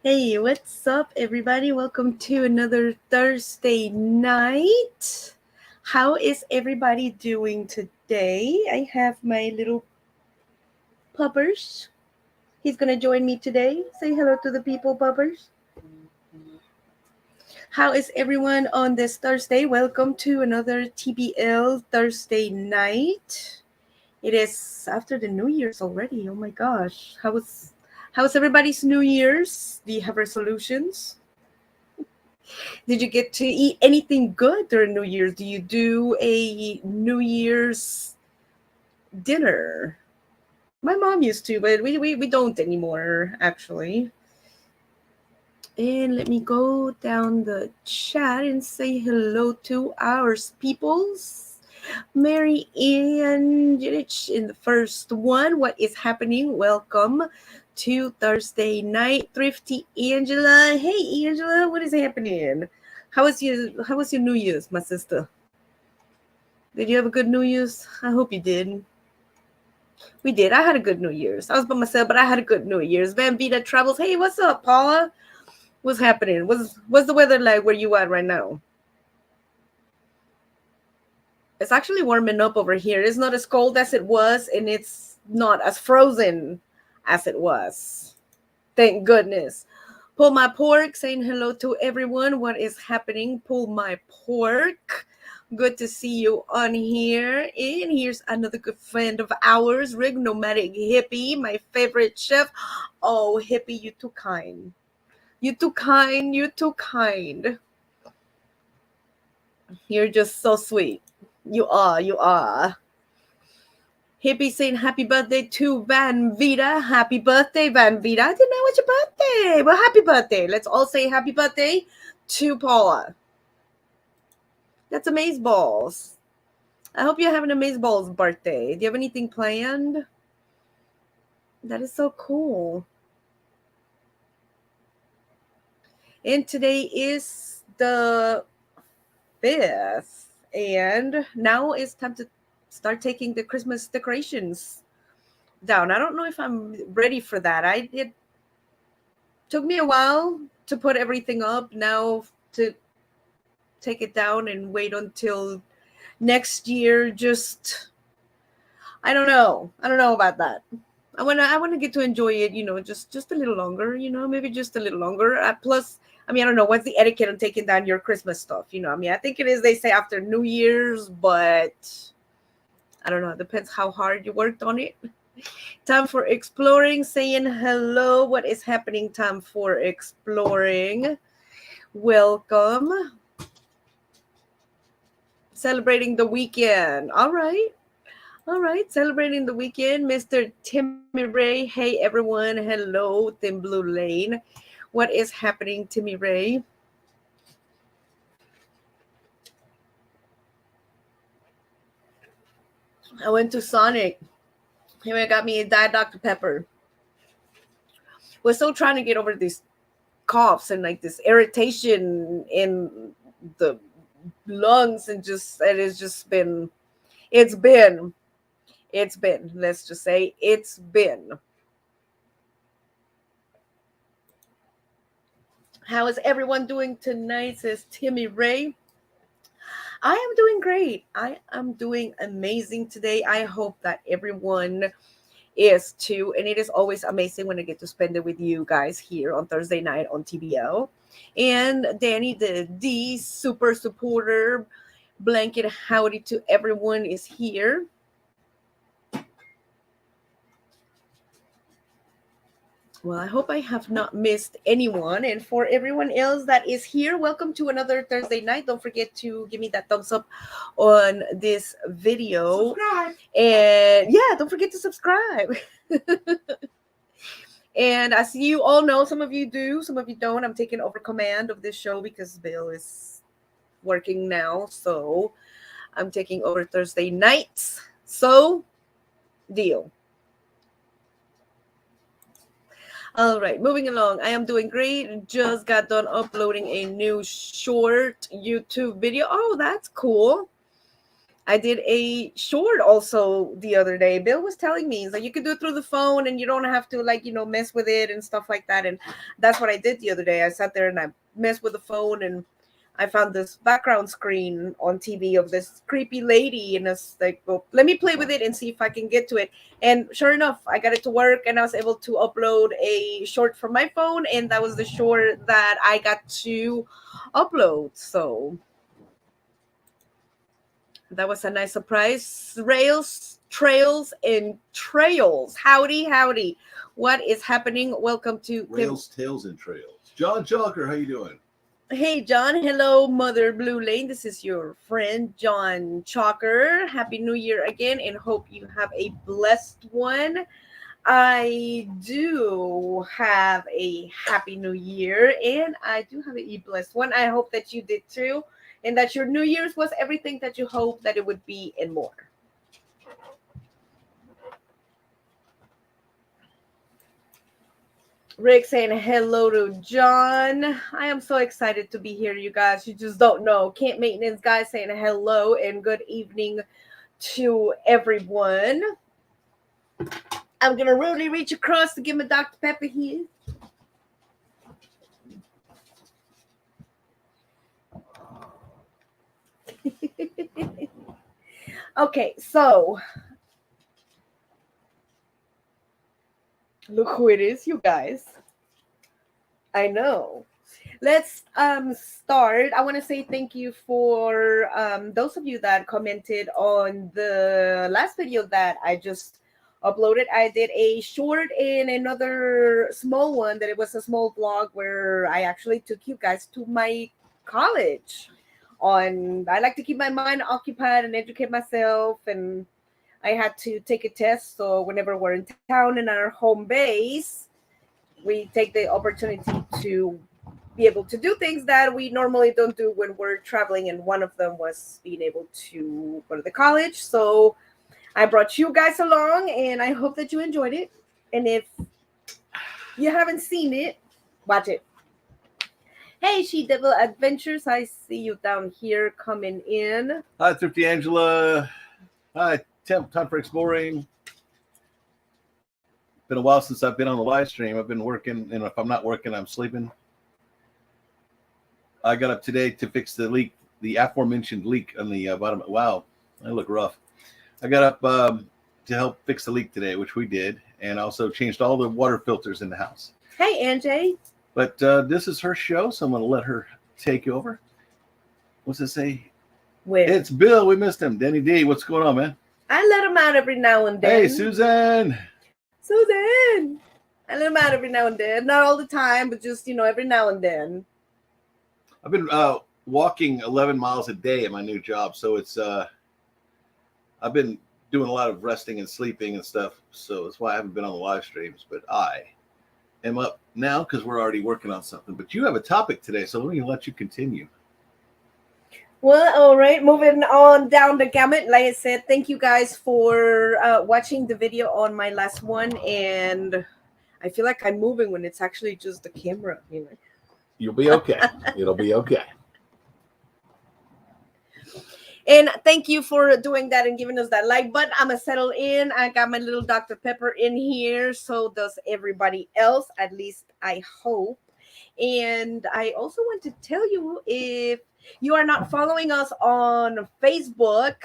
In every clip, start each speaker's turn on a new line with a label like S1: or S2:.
S1: Hey, what's up, everybody? Welcome to another Thursday night. How is everybody doing today? I have my little puppers. He's gonna join me today. Say hello to the people, puppers. How is everyone on this Thursday? Welcome to another TBL Thursday night. It is after the New Year's already. Oh my gosh. How's everybody's New Year's? Do you have resolutions? Did you get to eat anything good during New Year's? Do you do a New Year's dinner? My mom used to, but we don't anymore, actually. And let me go down the chat and say hello to our peoples. Mary Ann Judich in the first one. What is happening? Welcome to Thursday night. Thrifty Angela. Hey Angela, what is happening? How was your New Year's, my sister? Did you have a good New Year's? I hope you did. We did. I had a good New Year's. I was by myself, but I had a good New Year's. Van Vita Travels. Hey, what's up, Paula? What's happening? What's the weather like where you at right now? It's actually warming up over here. It's not as cold as it was, and it's not as frozen as it was. Thank goodness. Pull my pork, saying hello to everyone. What is happening? Pull my pork. Good to see you on here. And here's another good friend of ours, Rig Nomadic Hippie, my favorite chef. Oh, Hippie, you too kind. You too kind. You too kind. You're just so sweet. You are. You are. Hippie saying happy birthday to Van Vita. Happy birthday, Van Vita. I didn't know it's your birthday. Well, happy birthday. Let's all say happy birthday to Paula. That's Amazeballs. I hope you're having Amazeballs birthday. Do you have anything planned? That is so cool. And today is the 5th. And now it's time to start taking the Christmas decorations down. I don't know if I'm ready for that. It took me a while to put everything up. Now to take it down and wait until next year. Just I don't know. I don't know about that. I wanna get to enjoy it. Just a little longer. Maybe just a little longer. Plus, I mean, I don't know what's the etiquette on taking down your Christmas stuff. I mean, I think it is. They say after New Year's, but I don't know. It depends how hard you worked on it. Time for exploring, saying hello. What is happening? Time for exploring. Welcome. Celebrating the weekend. All right. All right. Celebrating the weekend. Mr. Timmy Ray. Hey, everyone. Hello, Thin Blue Lane. What is happening, Timmy Ray? I went to Sonic. He got me a Diet Dr. Pepper. We're still trying to get over these coughs and like this irritation in the lungs, and just it has just been it's been let's just say it's been. How is everyone doing tonight, says Timmy Ray? I am doing great. I am doing amazing today. I hope that everyone is too, and it is always amazing when I get to spend it with you guys here on Thursday night on TBL. And Danny, the super supporter, blanket howdy to everyone is here. Well, I hope I have not missed anyone. And for everyone else that is here, welcome to another Thursday night. Don't forget to give me that thumbs up on this video.
S2: Subscribe.
S1: And yeah, don't forget to subscribe. And as you all know, some of you do, some of you don't. I'm taking over command of this show because Bill is working now. So I'm taking over Thursday nights. So, deal. All right, moving along. I am doing great. Just got done uploading a new short YouTube video. Oh, that's cool. I did a short also the other day. Bill was telling me he's like you can do it through the phone and you don't have to like mess with it and stuff like that. And that's what I did the other day. I sat there and I messed with the phone and I found this background screen on TV of this creepy lady, and it's like, well, let me play with it and see if I can get to it. And sure enough, I got it to work, and I was able to upload a short from my phone, and that was the short that I got to upload. So that was a nice surprise. Rails, trails, and trails. Howdy, howdy. What is happening? Welcome to
S2: Rails, Tails, and Trails. John Chalker, how you doing?
S1: Hey, John. Hello, Mother Blue Lane. This is your friend, John Chalker. Happy New Year again, and hope you have a blessed one. I do have a happy new year, and I do have a blessed one. I hope that you did too, and that your New Year's was everything that you hoped that it would be and more. Rick saying hello to John. I am so excited to be here, you guys. You just don't know. Camp Maintenance guy saying hello and good evening to everyone. I'm going to really reach across to give my Dr. Pepper here. Okay, so look who it is, you guys. I know. Let's start. I want to say thank you for those of you that commented on the last video that I just uploaded. I did a short and another small one that it was a small vlog where I actually took you guys to my college. I like to keep my mind occupied and educate myself, and I had to take a test. So whenever we're in town in our home base, we take the opportunity to be able to do things that we normally don't do when we're traveling. And one of them was being able to go to the college. So I brought you guys along, and I hope that you enjoyed it. And if you haven't seen it, watch it. Hey, She Devil Adventures, I see you down here coming in.
S2: Hi, Thrifty Angela. Hi, Time for Exploring. Been a while since I've been on the live stream. I've been working, and if I'm not working, I'm sleeping. I got up today to fix the leak, the aforementioned leak on the bottom. Wow, I look rough. I got up to help fix the leak today, which we did, and also changed all the water filters in the house.
S1: Hey, Angie.
S2: But this is her show, so I'm going to let her take over. What's it say?
S1: Where?
S2: It's Bill. We missed him. Danny D. What's going on, man?
S1: I let him out every now and then.
S2: Hey, Susan.
S1: Susan. I let him out every now and then. Not all the time, but just, every now and then.
S2: I've been walking 11 miles a day at my new job, so it's I've been doing a lot of resting and sleeping and stuff, so that's why I haven't been on the live streams. But I am up now because we're already working on something. But you have a topic today, so let me let you continue.
S1: Well, all right, moving on down the gamut. Like I said, thank you guys for watching the video on my last one, and I feel like I'm moving when it's actually just the camera.
S2: You'll be okay. It'll be okay.
S1: And thank you for doing that and giving us that like button. I'm going to settle in. I got my little Dr. Pepper in here. So does everybody else. At least I hope. And I also want to tell you, if you are not following us on Facebook,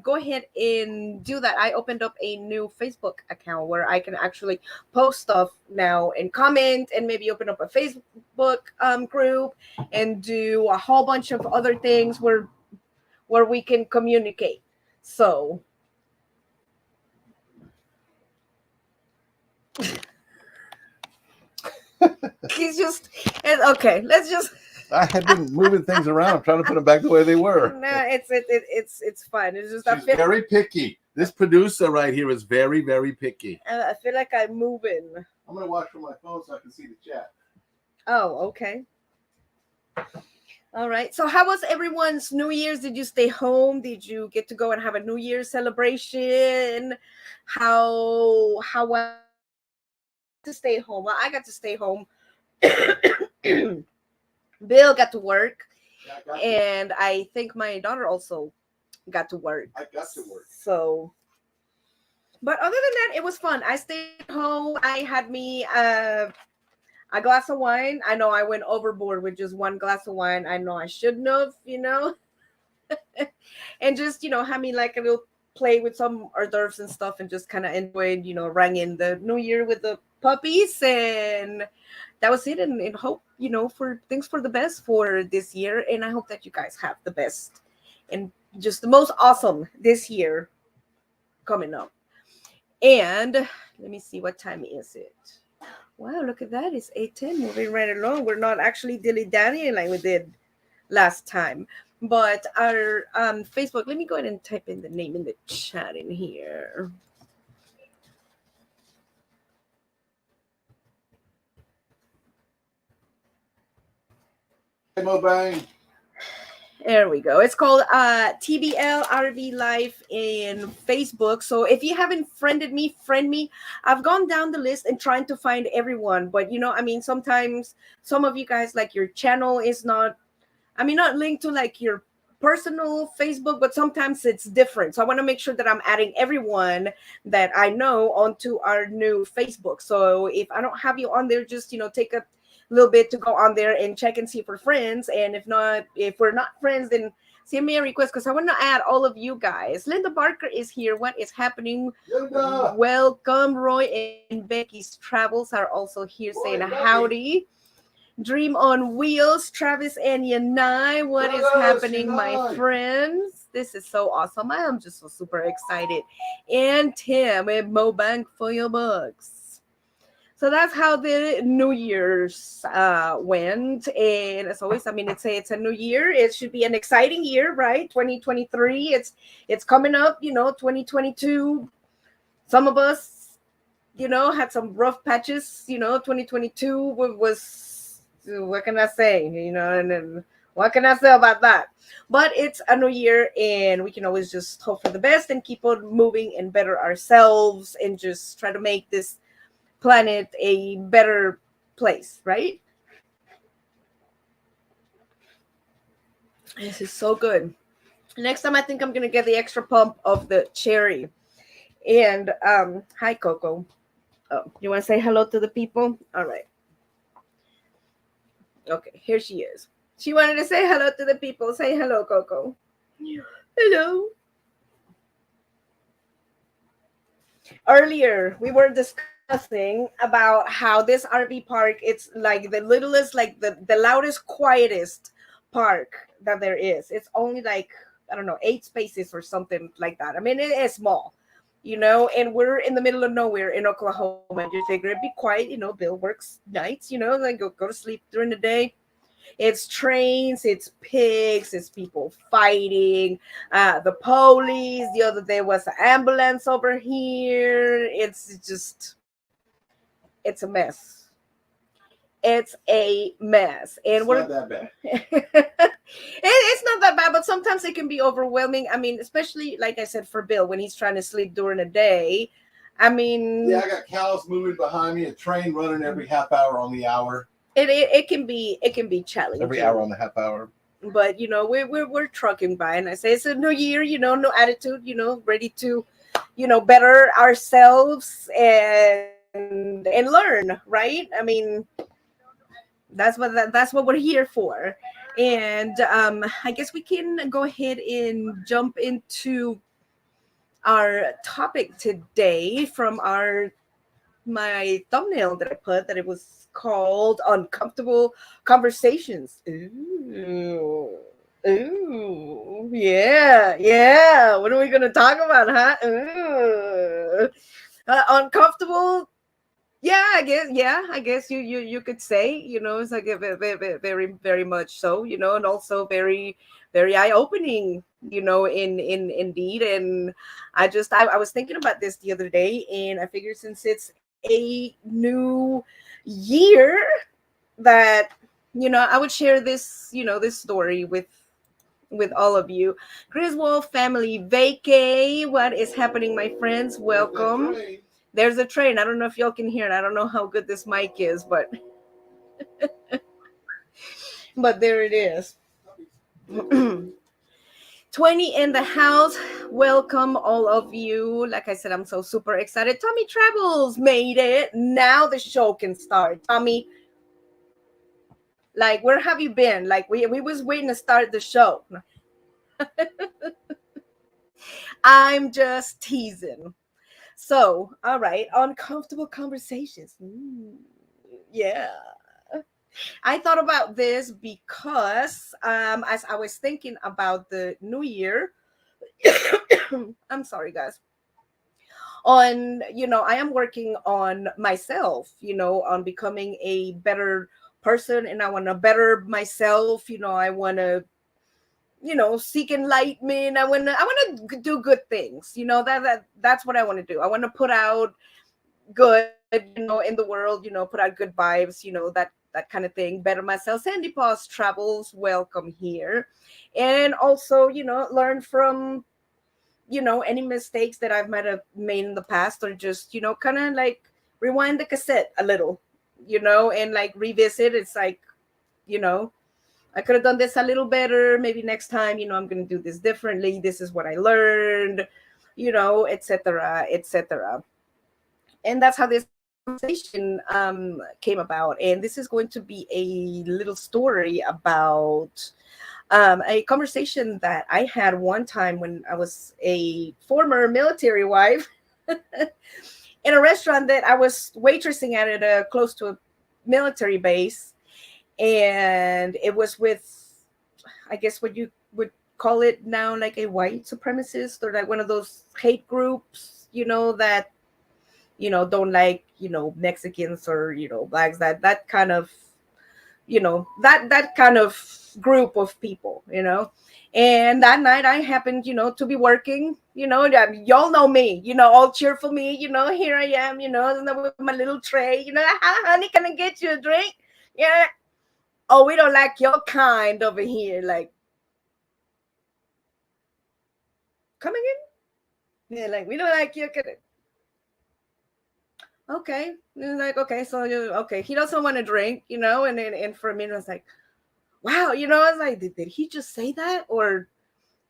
S1: go ahead and do that. I opened up a new Facebook account where I can actually post stuff now and comment, and maybe open up a Facebook group and do a whole bunch of other things where we can communicate. So he's just okay. Let's just.
S2: I had been moving things around. I'm trying to put them back the way they were.
S1: No, it's fine. It's just
S2: She's very picky. This producer right here is very, very picky.
S1: I feel like I'm moving.
S2: I'm gonna watch from my phone so I can see the chat.
S1: Oh, okay. All right. So how was everyone's New Year's? Did you stay home? Did you get to go and have a New Year's celebration? How was to stay home? Well, I got to stay home. Bill got to work. Yeah, and I think my daughter also got to work.
S2: I got to work.
S1: So, but other than that, it was fun. I stayed home. I had me a glass of wine. I know I went overboard with just one glass of wine. I know I shouldn't have, and just, had me like a little play with some hors d'oeuvres and stuff and just kind of enjoyed, rang in the new year with the puppies. And that was it. And hope, for things for the best for this year. And I hope that you guys have the best and just the most awesome this year coming up. And let me see, what time is it? Wow, look at that. It's 8:10, moving right along. We're not actually dilly-dallying like we did last time. But our Facebook, let me go ahead and type in the name in the chat in here.
S2: Hey, Mobang.
S1: There we go. It's called TBL RV Life in Facebook. So if you haven't friended me, friend me. I've gone down the list and trying to find everyone. But, sometimes some of you guys, like, your channel is not linked to like your personal Facebook, but sometimes it's different. So I want to make sure that I'm adding everyone that I know onto our new Facebook. So if I don't have you on there, just, take a little bit to go on there and check and see if we're friends. And if we're not friends, then send me a request because I want to add all of you guys. Linda Barker is here. What is happening?
S2: Linda.
S1: Welcome. Roy and Becky's Travels are also here saying howdy. Dream on Wheels, Travis and Yanai. What is happening, my friends? This is so awesome. I am just so super excited. And Tim with Mobang for your bucks. So that's how the New Year's went. And as always, it's a new year. It should be an exciting year, right? 2023. It's coming up, 2022. Some of us, had some rough patches. 2022 was, what can I say? And what can I say about that? But it's a new year, and we can always just hope for the best and keep on moving and better ourselves and just try to make this planet a better place, right? This is so good. Next time I think I'm gonna get the extra pump of the cherry. And hi Coco. Oh, you want to say hello to the people? All right. Okay, here she is. She wanted to say hello to the people. Say hello, Coco. Hello. Earlier we were discussing about how this RV park, it's like the littlest, like the loudest, quietest park that there is. It's only like, I don't know, 8 spaces or something like that. It is small, and we're in the middle of nowhere in Oklahoma. You figure it'd be quiet, Bill works nights, like go to sleep during the day. It's trains, it's pigs, it's people fighting, the police. The other day was an ambulance over here. It's a mess. It's a mess. And
S2: it's not that bad.
S1: It's not that bad, but sometimes it can be overwhelming. Especially, like I said, for Bill, when he's trying to sleep during the day.
S2: Yeah, I got cows moving behind me, a train running every half hour on the hour.
S1: It can be challenging.
S2: Every hour on the half hour.
S1: But we're trucking by, and I say it's a new year, no attitude, ready to, better ourselves and learn, right? That's what we're here for. And I guess we can go ahead and jump into our topic today from my thumbnail that I put, that it was called Uncomfortable Conversations. Ooh, yeah. What are we going to talk about, huh? Uncomfortable. Yeah, I guess you could say, it's like a very, very, very much so, and also very, very eye-opening, in indeed. And I was thinking about this the other day, and I figured since it's a new year that, I would share this, this story with all of you. Griswold family vacay. What is happening, my friends? Welcome. There's a train. I don't know if y'all can hear it. I don't know how good this mic is, but but there it is. 20 in the house. Welcome, all of you. Like I said, I'm so super excited. Tommy Travels made it. Now the show can start. Tommy, like, where have you been? Like, we was waiting to start the show. I'm just teasing. So, all right, uncomfortable conversations. Yeah. I thought about this because as I was thinking about the new year, I'm sorry, guys. On, I am working on myself, on becoming a better person, and I want to better myself. I want to, seek enlightenment. I want to do good things. That's what I want to do. I want to put out good, in the world, put out good vibes, that kind of thing. Better myself. Sandy Paws Travels, welcome here. And also, learn from, any mistakes that I might have made in the past, or just, kind of like rewind the cassette a little, and like revisit. It's like, you know, I could have done this a little better. Maybe next time, I'm going to do this differently. This is what I learned, etc., etc. And that's how this conversation came about. And this is going to be a little story about a conversation that I had one time when I was a former military wife in a restaurant that I was waitressing at close to a military base. And it was with, I guess, what you would call it now, like a white supremacist, or like one of those hate groups, that don't like, Mexicans, or blacks, that kind of, that kind of group of people. And that night I happened, to be working, y'all know me, all cheerful me, here I am, with my little tray, "Hi, honey, can I get you a drink?" Yeah. "Oh, we don't like your kind over here." Like, coming in? Yeah, like, "We don't like your kind." Okay. And like, okay, so okay, he doesn't want to drink, and for a minute I was like, wow, I was like, did he just say that? Or,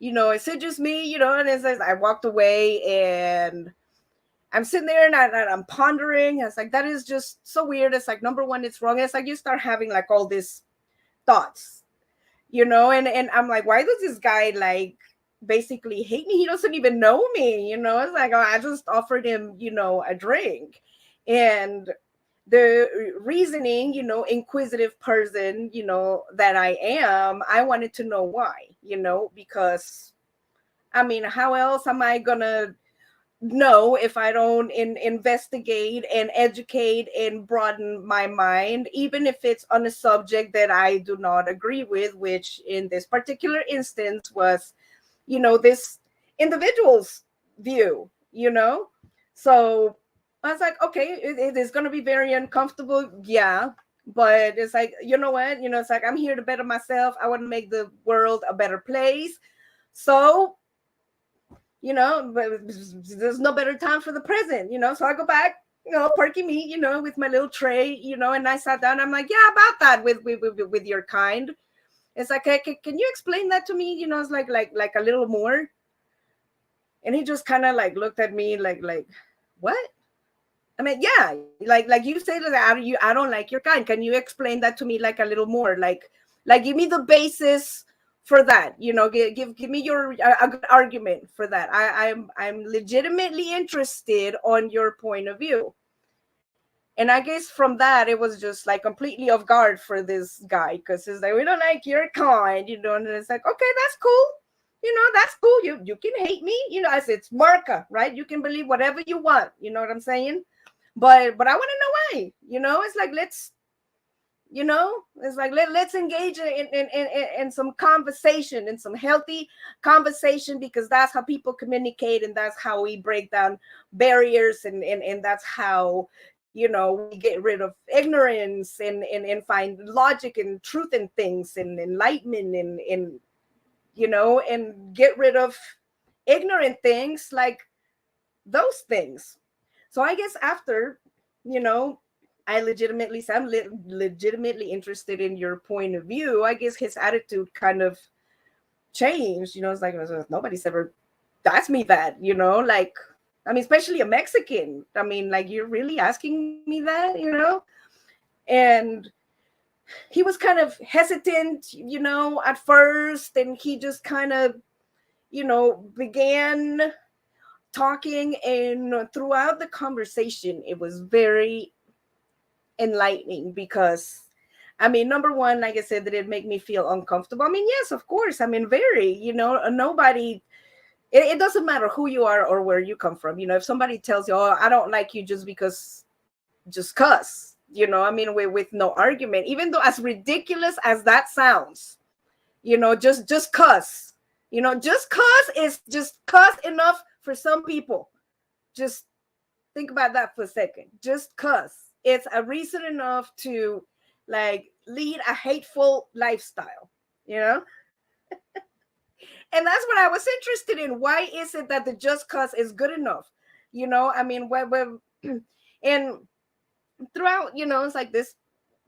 S1: is it just me, and it says I walked away, and I'm sitting there, and I'm pondering. I was like, that is just so weird. It's like, number one, it's wrong. It's like you start having like all these thoughts, and I'm like, why does this guy like basically hate me? He doesn't even know me, It's like, oh, I just offered him, a drink. And the reasoning, inquisitive person, that I am, I wanted to know why, because I mean, how else am I gonna know if I don't investigate and educate and broaden my mind, even if it's on a subject that I do not agree with, which in this particular instance was, this individual's view, So I was like, okay, it is going to be very uncomfortable. Yeah. But it's like, you know what? It's like, I'm here to better myself. I want to make the world a better place. So, but there's no better time for the present, So I go back, Parky me, with my little tray, and I sat down. I'm like, yeah, about that with your kind. It's like, hey, can you explain that to me? It's like a little more. And he just kind of like looked at me like, what? I mean, yeah, like you say that I don't like your kind. Can you explain that to me like a little more? Like give me the basis for that. Give me your a good argument for that. I'm legitimately interested on your point of view. And I guess from that, it was just like completely off guard for this guy, because it's like, we don't like your kind, and it's like, okay, that's cool. That's cool. You can hate me, as it's Marca, right? You can believe whatever you want. You know what I'm saying? But I want to know why. It's like, let's engage in some conversation, in some healthy conversation, because that's how people communicate, and that's how we break down barriers, and that's how we get rid of ignorance, and find logic and truth in things, and enlightenment, and get rid of ignorant things, like those things. So I guess after, I legitimately said, I'm legitimately interested in your point of view. I guess his attitude kind of changed. It's like nobody's ever asked me that, like, I mean, especially a Mexican. I mean, like, you're really asking me that, And he was kind of hesitant, at first, and he just kind of, began talking, and throughout the conversation, it was very enlightening because, I mean, number one, like I said, did it make me feel uncomfortable? I mean, yes, of course. I mean, very, nobody, it doesn't matter who you are or where you come from. If somebody tells you, oh, I don't like you just because, just cuss, I mean, with no argument, even though as ridiculous as that sounds, just cuss, just cuss is just cuss enough for some people. Just think about that for a second. Just cuss. It's a reason enough to like lead a hateful lifestyle, And that's what I was interested in. Why is it that the just cuss is good enough? I mean, and throughout, it's like this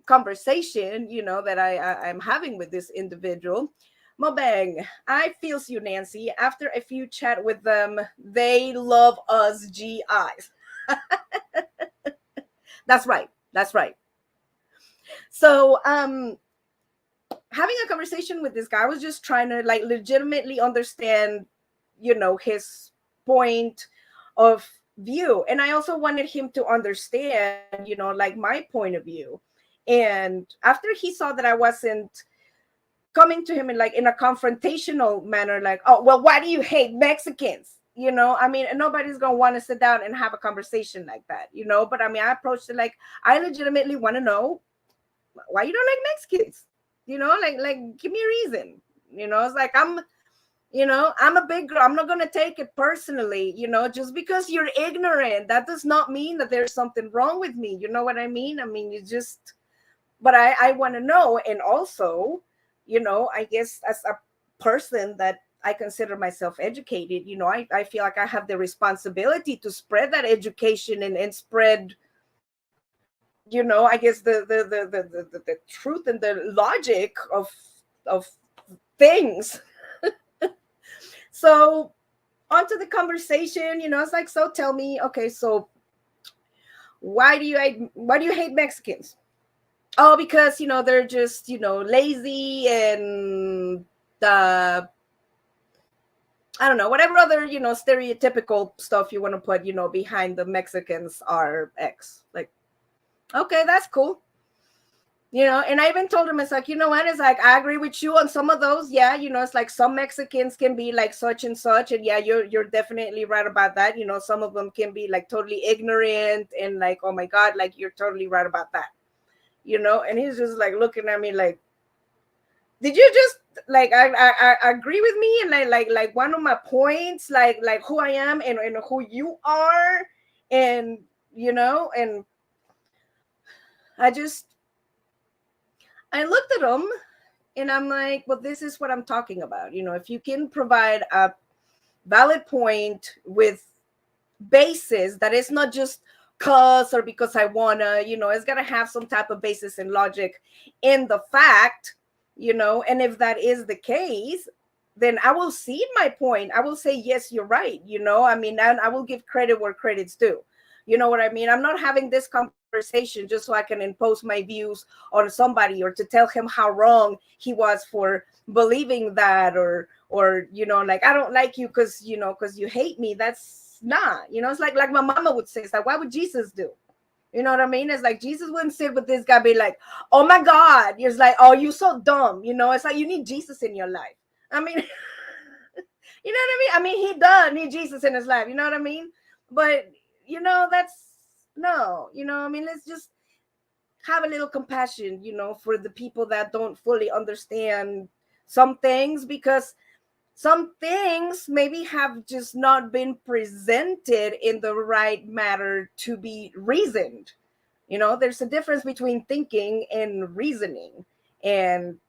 S1: conversation, that I'm having with this individual. Mobang, I feels you, Nancy. After a few chat with them, they love us GIs. That's right. That's right. So, having a conversation with this guy, I was just trying to like legitimately understand, his point of view. And I also wanted him to understand, like my point of view. And after he saw that I wasn't coming to him in a confrontational manner, like, oh, well, why do you hate Mexicans? I mean, nobody's gonna want to sit down and have a conversation like that, but I mean, I approached it like, I legitimately want to know why you don't like Mexicans, like give me a reason. It's like, I'm a big girl. I'm not going to take it personally, just because you're ignorant, that does not mean that there's something wrong with me. You know what I mean? I mean, but I want to know. And also, I guess as a person that I consider myself educated, I feel like I have the responsibility to spread that education and spread, I guess the truth and the logic of things. So onto the conversation, it's like, so tell me, okay, so why do you hate Mexicans? Oh, because they're just lazy and I don't know, whatever other stereotypical stuff you want to put behind the Mexicans are X. Like, okay, that's cool. And I even told him, it's like, what, it's like, I agree with you on some of those. Yeah, it's like some Mexicans can be like such and such. And yeah, you're definitely right about that. Some of them can be like totally ignorant and like, oh my God, like you're totally right about that. And he's just like looking at me like, did you just like I agree with me and like one of my points, like who I am and who you are, and and I looked at him and I'm like, well, this is what I'm talking about. If you can provide a valid point with basis that is not just cause or because I wanna, it's gotta have some type of basis and logic in the fact, and if that is the case, then I will cede my point. I will say, yes, you're right. I mean, and I will give credit where credit's due. You know what I mean? I'm not having this conversation just so I can impose my views on somebody or to tell him how wrong he was for believing that, or like, I don't like you because you hate me. That's not, it's like my mama would say, it's like, why would Jesus do? You know what I mean? It's like Jesus wouldn't sit with this guy, be like, oh my God. It's like, oh, you so dumb. It's like you need Jesus in your life. I mean, you know what I mean? I mean, he does need Jesus in his life. You know what I mean? But, that's no, I mean, let's just have a little compassion, for the people that don't fully understand some things, because some things maybe have just not been presented in the right matter to be reasoned. There's a difference between thinking and reasoning. And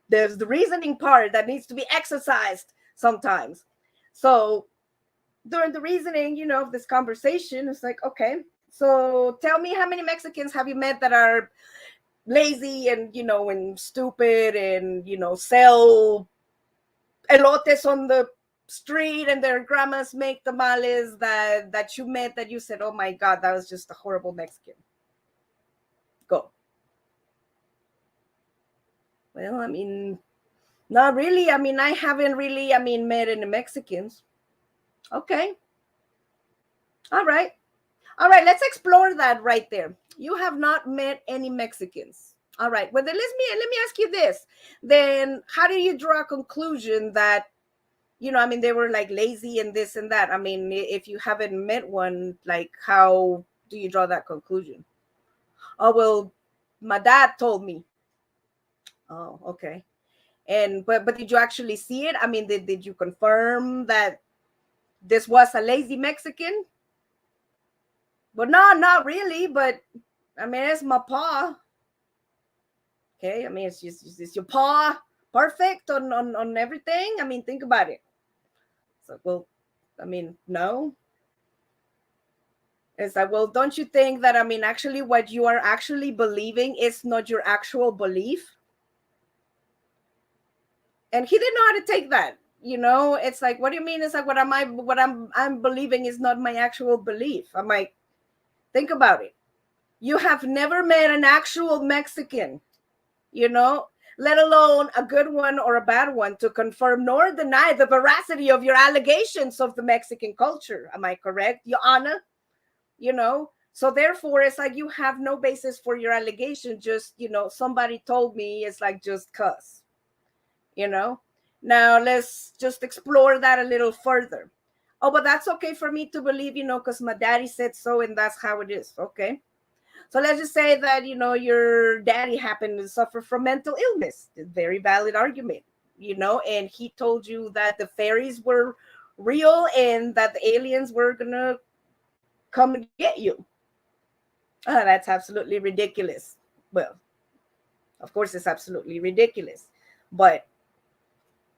S1: there's the reasoning part that needs to be exercised sometimes. So during the reasoning, of this conversation, it's like, okay, so tell me, how many Mexicans have you met that are lazy and, and stupid and, sell elotes on the street and their grandmas make tamales that you met that you said, oh my God, that was just a horrible Mexican? Go. Well, I mean, not really. I mean, I haven't really, met any Mexicans. Okay. All right. All right. Let's explore that right there. You have not met any Mexicans. All right. Well, then let me ask you this. Then how do you draw a conclusion that, they were like lazy and this and that? I mean, if you haven't met one, like, how do you draw that conclusion? Oh, well, my dad told me. Oh, okay. And but did you actually see it? I mean, did you confirm that this was a lazy Mexican? But no, not really. But I mean, it's my paw. Okay, I mean, it's your paw perfect on everything. I mean, think about it. So, well, I mean, no. It's like, well, don't you think that, I mean, actually what you are actually believing is not your actual belief? And he didn't know how to take that. It's like, what do you mean? It's like, what I'm believing is not my actual belief. I'm like, think about it. You have never met an actual Mexican, let alone a good one or a bad one, to confirm nor deny the veracity of your allegations of the Mexican culture. Am I correct, Your Honor? So therefore, it's like you have no basis for your allegation. Just, somebody told me, it's like, just cuss. Now let's just explore that a little further. Oh, but that's okay for me to believe, because my daddy said so, and that's how it is. Okay. So let's just say that, your daddy happened to suffer from mental illness. A very valid argument, and he told you that the fairies were real and that the aliens were gonna come and get you. That's absolutely ridiculous. Well, of course, it's absolutely ridiculous. But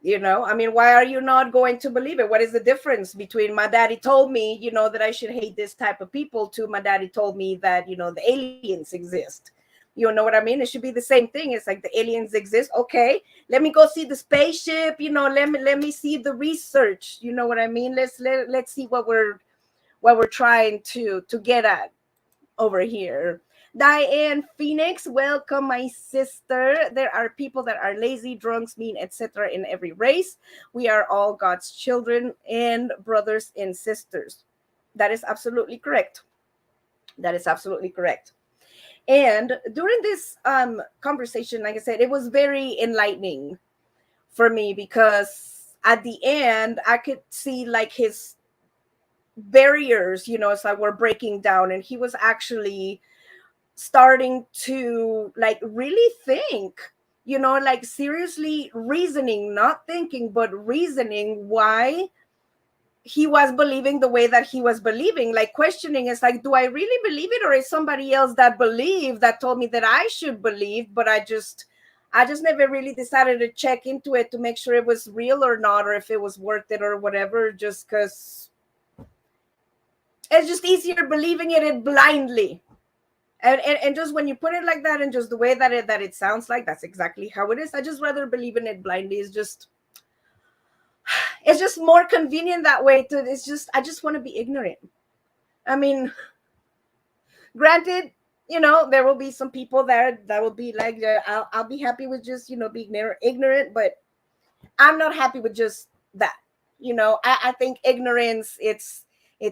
S1: why are you not going to believe it? What is the difference between my daddy told me, that I should hate this type of people, to my daddy told me that, the aliens exist? You know what I mean? It should be the same thing. It's like, the aliens exist. Okay, let me go see the spaceship. Let me see the research. You know what I mean? Let's see what we're trying to get at over here. Diane Phoenix, welcome, my sister. There are people that are lazy, drunks, mean, etc. in every race. We are all God's children and brothers and sisters. That is absolutely correct. That is absolutely correct. And during this conversation, like I said, it was very enlightening for me, because at the end, I could see like his barriers, it's like we're breaking down, and he was actually starting to like really think, like seriously reasoning, not thinking, but reasoning why he was believing the way that he was believing, like questioning. It's like, do I really believe it, or is somebody else that believed that told me that I should believe, but I just never really decided to check into it to make sure it was real or not, or if it was worth it or whatever, just because it's just easier believing it blindly. And just when you put it like that, and just the way that it sounds like, that's exactly how it is. I just rather believe in it blindly. It's just more convenient that way. I just want to be ignorant. I mean, granted, there will be some people there that will be like, I'll be happy with just, being ignorant, but I'm not happy with just that. I think ignorance, it's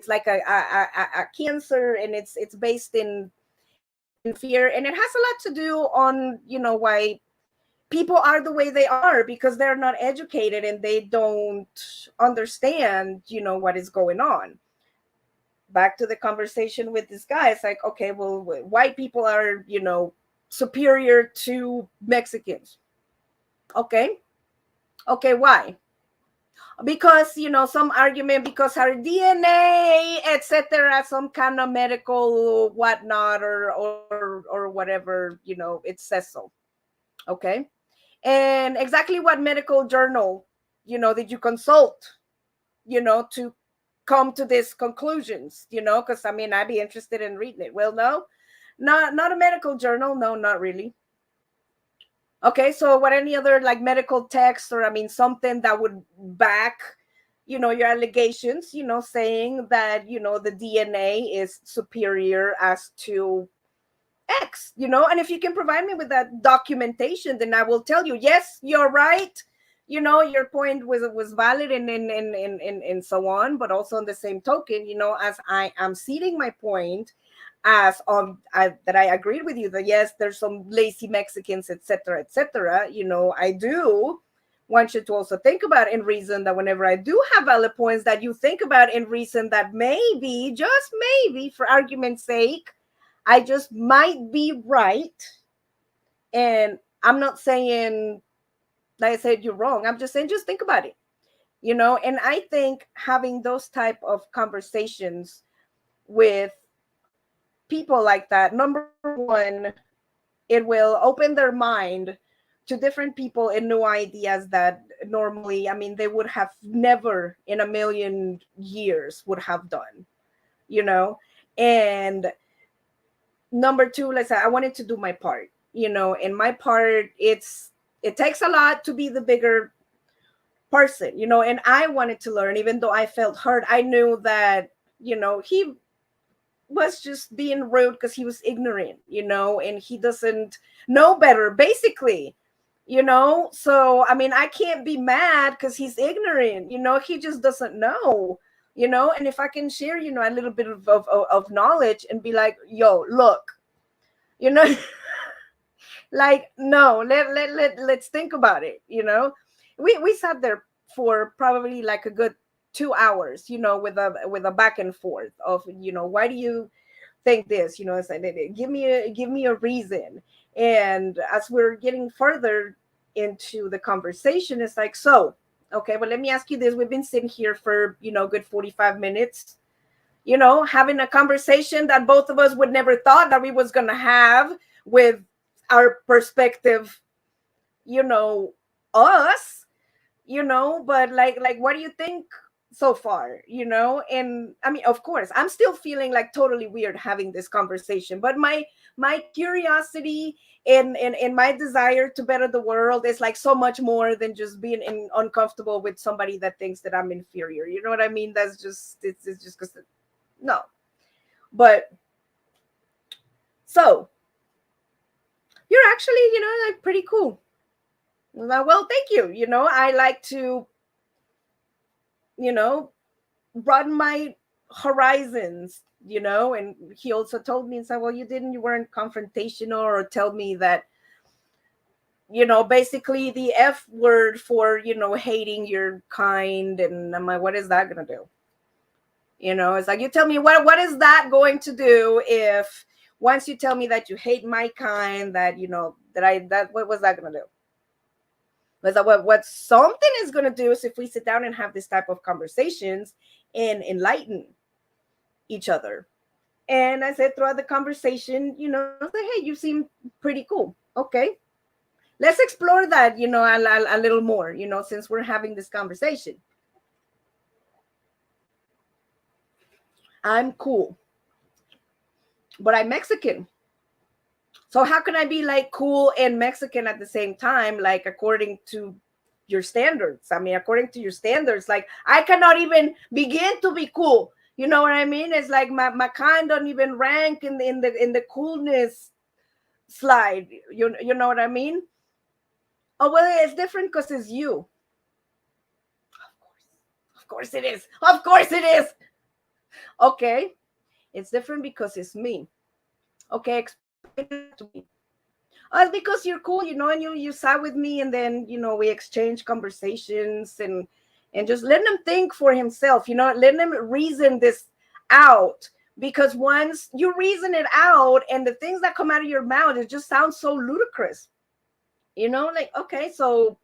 S1: like a cancer, and it's based in fear, and it has a lot to do on, why people are the way they are, because they're not educated and they don't understand, what is going on. Back to the conversation with this guy, it's like, okay, well, white people are, superior to Mexicans. Okay, why? Because, some argument, because our DNA, etc., some kind of medical whatnot, or whatever, it says so. Okay. And exactly what medical journal, did you consult, to come to these conclusions, because I'd be interested in reading it. Well, no, not a medical journal. No, not really. Okay, so what any other like medical text, or I mean something that would back, your allegations, saying that, the DNA is superior as to X, and if you can provide me with that documentation, then I will tell you, yes, you're right. Your point was valid and so on, but also on the same token, as I am ceding my point as that I agreed with you that yes, there's some lazy Mexicans, etc., etc. I do want you to also think about in reason that whenever I do have valid points that you think about in reason that maybe, just maybe, for argument's sake, I just might be right. And I'm not saying, like I said, you're wrong. I'm just saying, just think about it, and I think having those type of conversations with people like that, number one, it will open their mind to different people and new ideas that normally, I mean, they would have never in a million years would have done, and number two, let's say I wanted to do my part, and my part, it takes a lot to be the bigger person, and I wanted to learn, even though I felt hurt. I knew that, he was just being rude because he was ignorant, and he doesn't know better, basically, so I mean, I can't be mad because he's ignorant, he just doesn't know, and if I can share, a little bit of knowledge and be like, yo, look, you know like, no, let's think about it, we sat there for probably like a good 2 hours, with a back and forth of, why do you think this, it's like, give me a reason. And as we're getting further into the conversation, it's like, so okay, well, let me ask you this. We've been sitting here for, good 45 minutes, having a conversation that both of us would never thought that we was going to have with our perspective, us, but like what do you think so far, and I mean, of course, I'm still feeling like totally weird having this conversation, but my curiosity and my desire to better the world is like so much more than just being uncomfortable with somebody that thinks that I'm inferior, you know what I mean? That's just, it's just because, no. But so you're actually, like pretty cool. Well, thank you. I like to, broaden my horizons, and he also told me and said, well, you weren't confrontational or tell me that, basically the F word for, hating your kind. And I'm like, what is that going to do? It's like, you tell me what is that going to do if once you tell me that you hate my kind, that, what was that going to do? But what something is going to do is if we sit down and have this type of conversations and enlighten each other. And I said throughout the conversation, say, hey, you seem pretty cool. Okay, let's explore that, a little more, since we're having this conversation. I'm cool, but I'm Mexican. So how can I be like cool and Mexican at the same time, like according to your standards? I mean, according to your standards, like I cannot even begin to be cool. You know what I mean? It's like my kind don't even rank in the coolness slide. You know what I mean? Oh well, it's different because it's you. Of course it is. Of course it is. Okay, it's different because it's me. Okay, explain it to me. Oh, it's because you're cool, and you sat with me, and then we exchange conversations and just let him think for himself, let him reason this out. Because once you reason it out, and the things that come out of your mouth, it just sounds so ludicrous, like, okay, so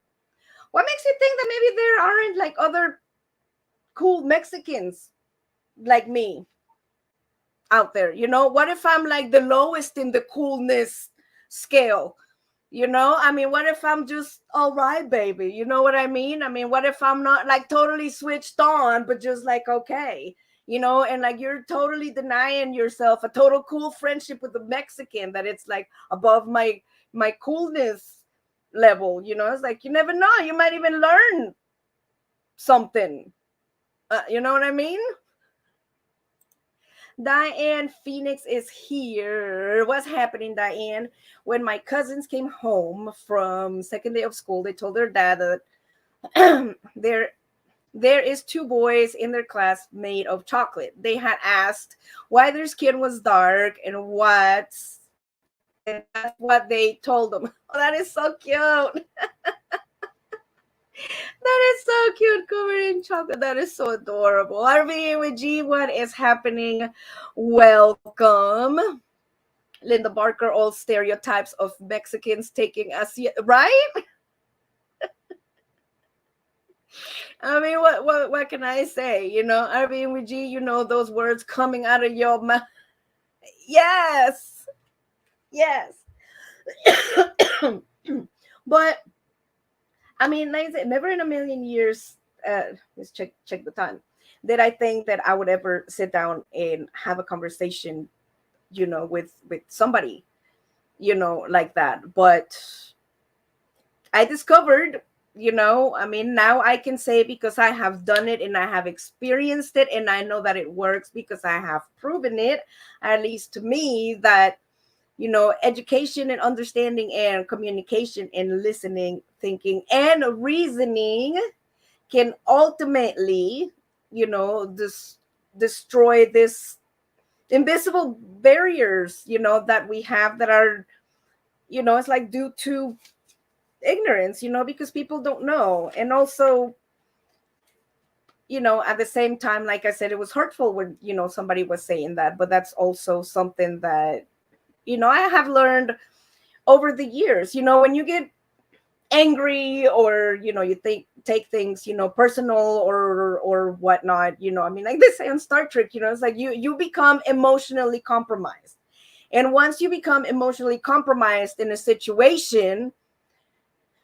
S1: what makes you think that maybe there aren't like other cool Mexicans like me out there? What if I'm like the lowest in the coolness scale? I mean, what if I'm just all right, baby? You know what I mean? I mean, what if I'm not like totally switched on, but just like, okay, and like you're totally denying yourself a total cool friendship with a Mexican that it's like above my coolness level. It's like, you never know, you might even learn something. You know what I mean? Diane Phoenix is here. What's happening, Diane? When my cousins came home from second day of school, they told their dad that there is two boys in their class made of chocolate. They had asked why their skin was dark and that's what they told them. Oh, that is so cute. That is so cute, covered in chocolate. That is so adorable. RV with G, what is happening? Welcome. Linda Barker, all stereotypes of Mexicans taking us, right? I mean, what can I say? RV with G, those words coming out of your mouth. Yes. Yes. But I mean, like I said, never in a million years, let's check the time, did I think that I would ever sit down and have a conversation, with somebody, like that. But I discovered, I mean, now I can say, because I have done it and I have experienced it and I know that it works because I have proven it, at least to me, that education and understanding and communication and listening, thinking and reasoning can ultimately, destroy this invisible barriers, that we have, that are, it's like due to ignorance, because people don't know. And also, at the same time, like I said, it was hurtful when, somebody was saying that, but that's also something that, I have learned over the years. When you get angry, or you take things personal or whatnot, I mean, like they say on Star Trek, it's like you become emotionally compromised. And once you become emotionally compromised in a situation,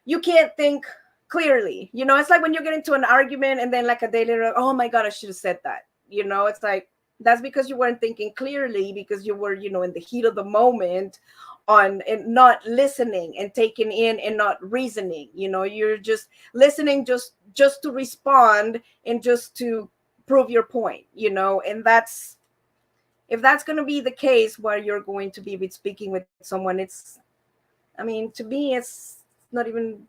S1: you can't think clearly. It's like when you get into an argument and then like a day later, oh my god, I should have said that. It's like, that's because you weren't thinking clearly, because you were in the heat of the moment, on and not listening and taking in and not reasoning. You're just listening just to respond and just to prove your point. And that's, if that's going to be the case while you're going to be speaking with someone, it's, I mean, to me, it's not even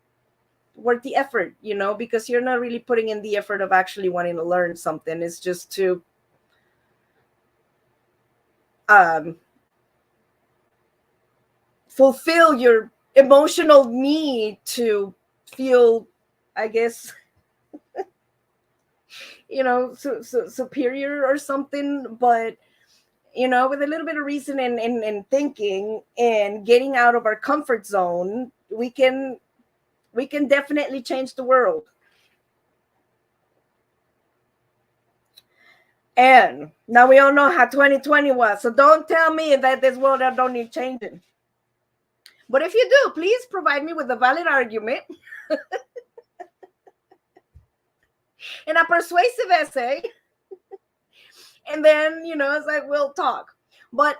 S1: worth the effort, because you're not really putting in the effort of actually wanting to learn something. It's just to fulfill your emotional need to feel, I guess, superior or something. But with a little bit of reason and thinking and getting out of our comfort zone, we can definitely change the world. And now we all know how 2020 was, so don't tell me that this world don't need changing. But if you do, please provide me with a valid argument and a persuasive essay. And then, it's like, we'll talk. But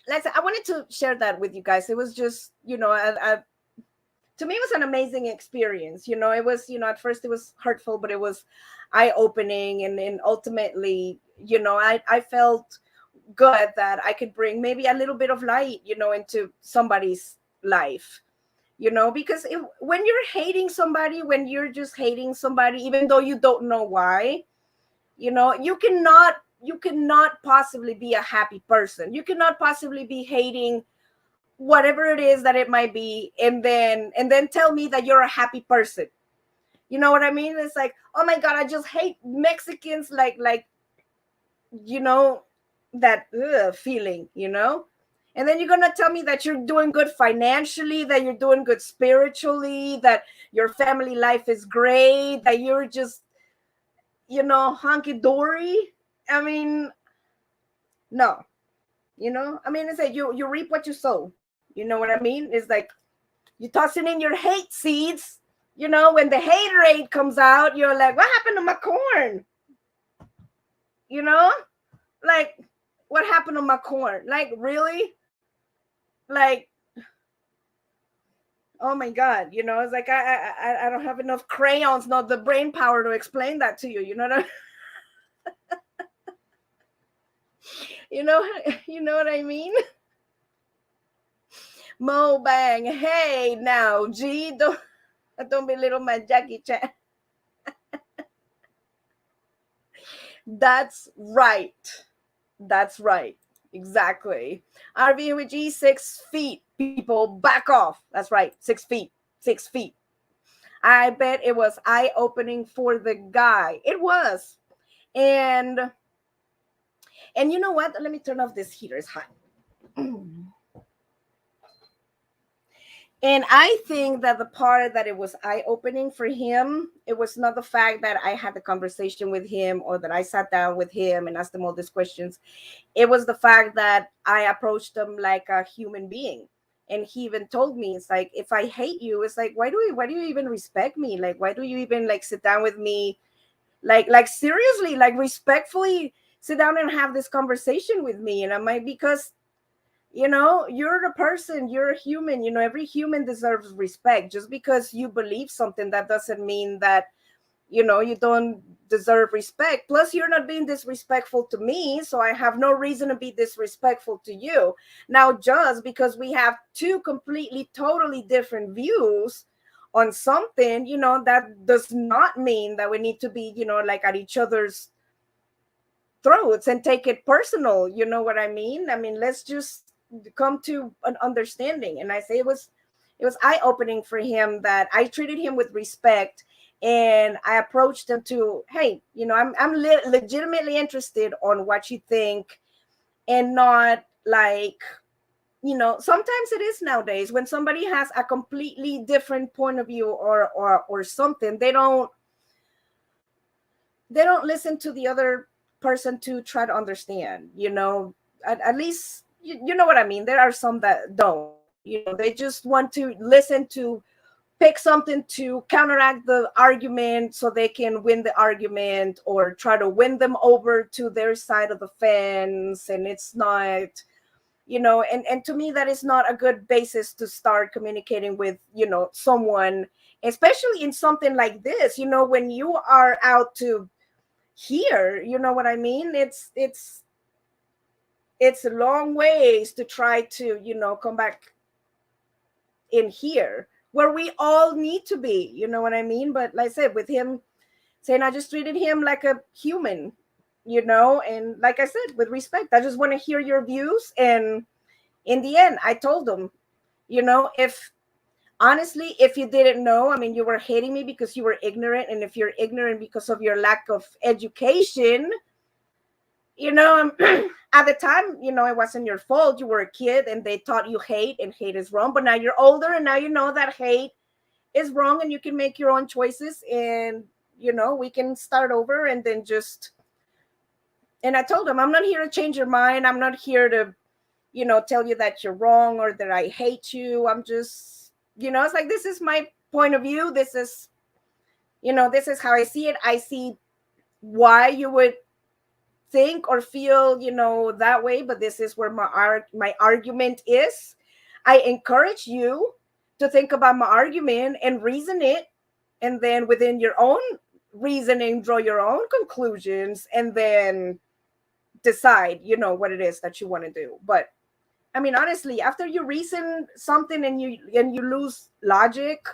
S1: I wanted to share that with you guys. It was just, to me, it was an amazing experience. It was, at first it was hurtful, but it was eye-opening. And ultimately, I felt good that I could bring maybe a little bit of light, into somebody's life. Because when you're hating somebody, when you're just hating somebody, even though you don't know why, you cannot possibly be a happy person. You cannot possibly be hating whatever it is that it might be, and then tell me that you're a happy person. You know what I mean? It's like, oh my god, I just hate Mexicans, like that feeling. And then you're gonna tell me that you're doing good financially, that you're doing good spiritually, that your family life is great, that you're just hunky-dory. I mean, no. I mean, it's like you reap what you sow. You know what I mean? It's like you're tossing in your hate seeds. When the haterade comes out, you're like, what happened to my corn? Like, what happened to my corn? Like, really? Like, Oh my God, it's like I don't have enough crayons, not the brain power to explain that to you. You know what you know you know what I mean? Mo Bang, hey now, G, don't belittle my Jackie Chan. That's right. That's right. Exactly. RV with G, 6 feet. People, back off. That's right. 6 feet. 6 feet. I bet it was eye opening for the guy. It was. And you know what? Let me turn off this heater. It's hot. And I think that the part that it was eye-opening for him, it was not the fact that I had the conversation with him or that I sat down with him and asked him all these questions. It was the fact that I approached him like a human being. And he even told me, it's like, if I hate you, it's like, why do you even respect me? Like, why do you even like sit down with me? Like seriously, like respectfully sit down and have this conversation with me. And I'm like, because you're the person, you're a human, every human deserves respect. Just because you believe something, that doesn't mean that you don't deserve respect. Plus, you're not being disrespectful to me, so I have no reason to be disrespectful to you. Now, just because we have two completely totally different views on something, that does not mean that we need to be like at each other's throats and take it personal. You know what I mean? I mean, let's just come to an understanding. And I say it was eye-opening for him that I treated him with respect, and I approached him to, hey, I'm legitimately interested on what you think, and not like, sometimes it is nowadays when somebody has a completely different point of view or something, they don't listen to the other person to try to understand. At least you know what I mean. There are some that don't. They just want to listen to pick something to counteract the argument so they can win the argument or try to win them over to their side of the fence. And it's not, and to me, that is not a good basis to start communicating with, someone, especially in something like this. When you are out to here, you know what I mean? It's a long ways to try to, come back in here where we all need to be, you know what I mean? But like I said, with him saying, I just treated him like a human, and like I said, with respect, I just want to hear your views. And in the end, I told him, if honestly, if you didn't know, I mean, you were hating me because you were ignorant. And if you're ignorant because of your lack of education, at the time, it wasn't your fault. You were a kid and they taught you hate, and hate is wrong. But now you're older and now you know that hate is wrong and you can make your own choices. And, we can start over and then just. And I told him, I'm not here to change your mind. I'm not here to, tell you that you're wrong or that I hate you. I'm just, it's like, this is my point of view. This is how I see it. I see why you would think or feel, that way, but this is where my argument is. I encourage you to think about my argument and reason it, and then within your own reasoning, draw your own conclusions, and then decide, what it is that you want to do. But I mean, honestly, after you reason something and you lose logic,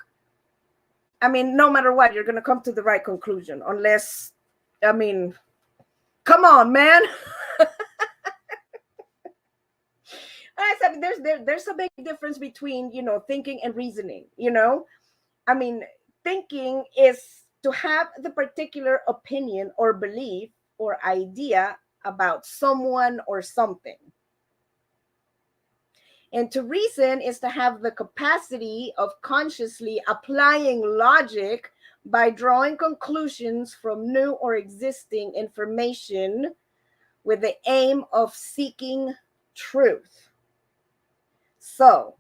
S1: I mean, no matter what, you're going to come to the right conclusion, unless, I mean, come on, man. I said, there's a big difference between, thinking and reasoning. I mean, thinking is to have the particular opinion or belief or idea about someone or something. And to reason is to have the capacity of consciously applying logic by drawing conclusions from new or existing information with the aim of seeking truth. So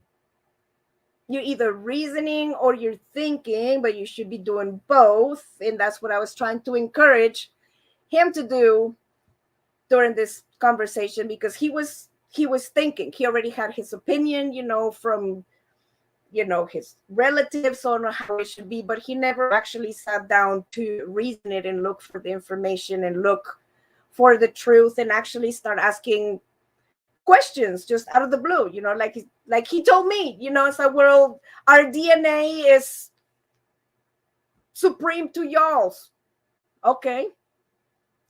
S1: you're either reasoning or you're thinking, but you should be doing both. And that's what I was trying to encourage him to do during this conversation, because he was thinking. He already had his opinion, from his relatives on how it should be, but he never actually sat down to reason it and look for the information and look for the truth and actually start asking questions just out of the blue, like he told me, it's like, well, our DNA is supreme to y'all's. Okay.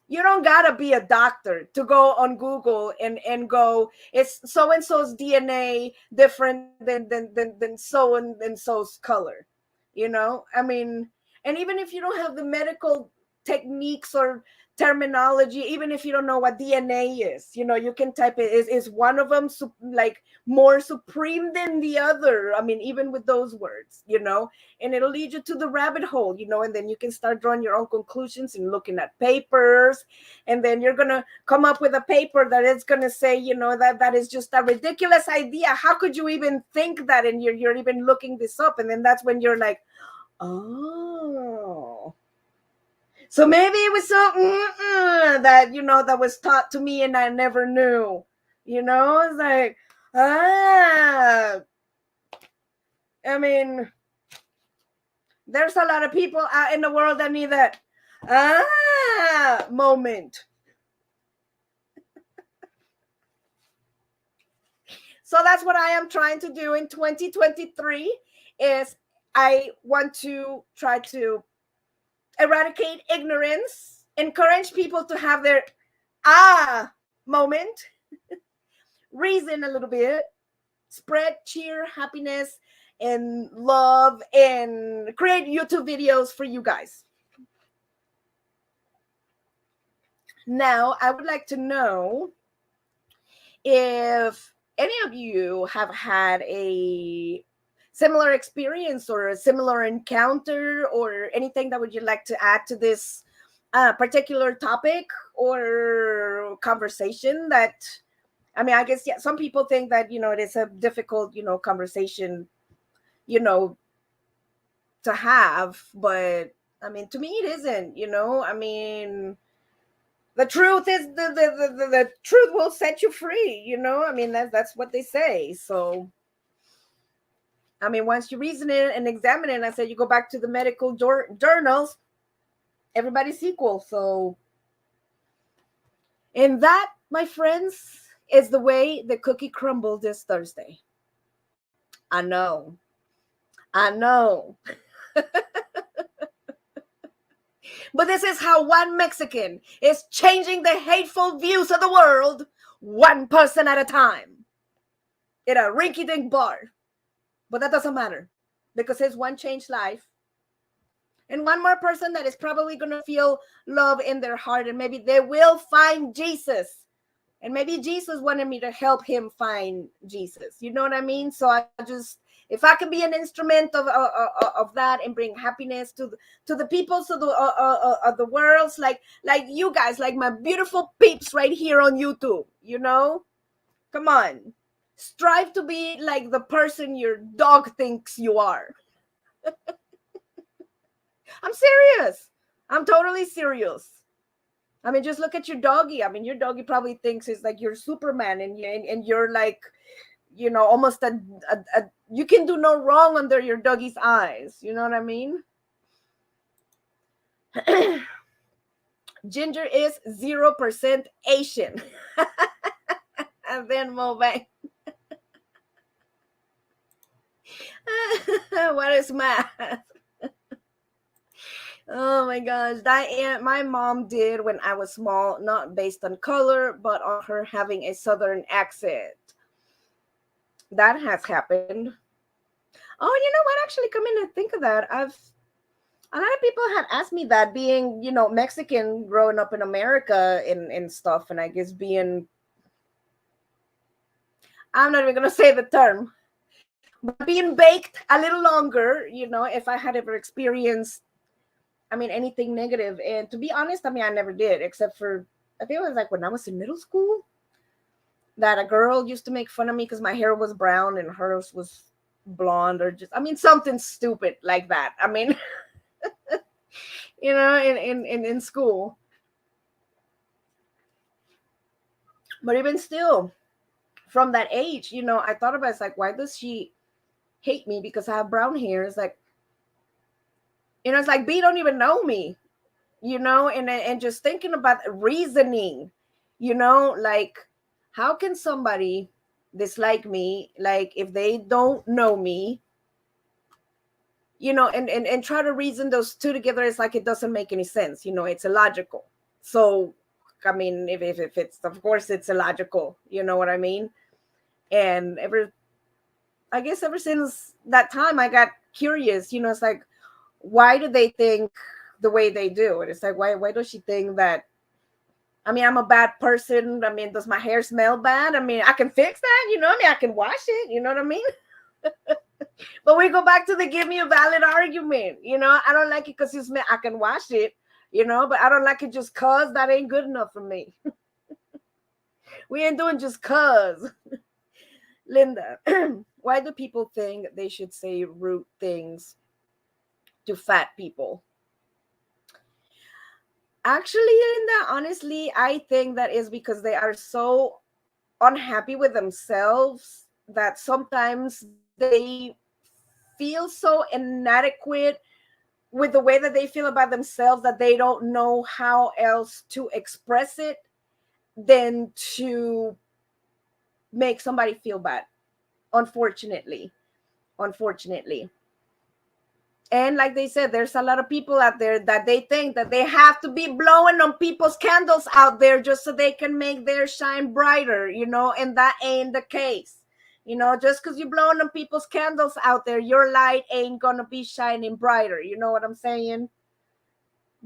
S1: You don't gotta be a doctor to go on Google and go, it's so and so's DNA different than so and so's color. I mean, and even if you don't have the medical techniques or terminology, even if you don't know what DNA is, you can type it. Is one of them like more supreme than the other? I mean, even with those words, and it'll lead you to the rabbit hole, and then you can start drawing your own conclusions and looking at papers, and then you're gonna come up with a paper that is gonna say, that is just a ridiculous idea. How could you even think that? And you're even looking this up, and then that's when you're like, oh, so maybe it was something that that was taught to me and I never knew. It's like, I mean, there's a lot of people out in the world that need that moment. So that's what I am trying to do in 2023 is I want to try to eradicate ignorance, encourage people to have their moment, reason a little bit, spread cheer, happiness, and love, and create YouTube videos for you guys. Now, I would like to know if any of you have had a similar experience or a similar encounter or anything that would you like to add to this particular topic or conversation that, I mean, I guess, yeah, some people think that, it is a difficult, conversation, to have, but I mean, to me, it isn't, I mean, the truth is the truth will set you free, I mean, that's what they say. So, I mean, once you reason it and examine it, and I said you go back to the medical journals, everybody's equal. So, and that, my friends, is the way the cookie crumbled this Thursday. I know. But this is how one Mexican is changing the hateful views of the world, one person at a time, in a rinky-dink bar. But that doesn't matter, because his one changed life. And one more person that is probably going to feel love in their heart, and maybe they will find Jesus. And maybe Jesus wanted me to help him find Jesus. You know what I mean? So I just, if I can be an instrument of that and bring happiness to the peoples of the worlds, like you guys, like my beautiful peeps right here on YouTube, come on, strive to be like the person your dog thinks you are. I'm serious. I'm totally serious. I mean, just look at your doggy. I mean, your doggy probably thinks it's like you're Superman, and you're like, almost a you can do no wrong under your doggy's eyes. You know what I mean? Ginger is 0% Asian. And then Mobile. What is math? Oh my gosh, my mom did when I was small, not based on color, but on her having a southern accent. That has happened. Oh, you know what? Actually, come in and think of that. A lot of people had asked me that, being, Mexican, growing up in America and stuff, and I guess being, I'm not even gonna say the term, but being baked a little longer, if I had ever experienced, I mean, anything negative. And to be honest, I mean, I never did, except for, I think it was like when I was in middle school, that a girl used to make fun of me because my hair was brown and hers was blonde, or just, I mean, something stupid like that. I mean, in school. But even still, from that age, I thought about it, it's like, why does she hate me because I have brown hair. It's like, it's like, B don't even know me, and just thinking about reasoning, like, how can somebody dislike me, like, if they don't know me, and try to reason those two together. It's like, it doesn't make any sense, it's illogical. So, I mean, if it's, of course it's illogical, you know what I mean? And I guess ever since that time, I got curious, it's like, why do they think the way they do? And it's like, why does she think that, I mean, I'm a bad person? I mean, does my hair smell bad? I mean, I can fix that, I mean, I can wash it, you know what I mean? But we go back to the give me a valid argument, I don't like it because you smell, I can wash it, but I don't like it just cause that ain't good enough for me. We ain't doing just cause. Linda, why do people think they should say rude things to fat people? Actually, Linda, honestly, I think that is because they are so unhappy with themselves that sometimes they feel so inadequate with the way that they feel about themselves that they don't know how else to express it than to make somebody feel bad. Unfortunately. And like they said, there's a lot of people out there that they think that they have to be blowing on people's candles out there just so they can make their shine brighter, and that ain't the case. Just because you're blowing on people's candles out there, your light ain't gonna be shining brighter. You know what I'm saying?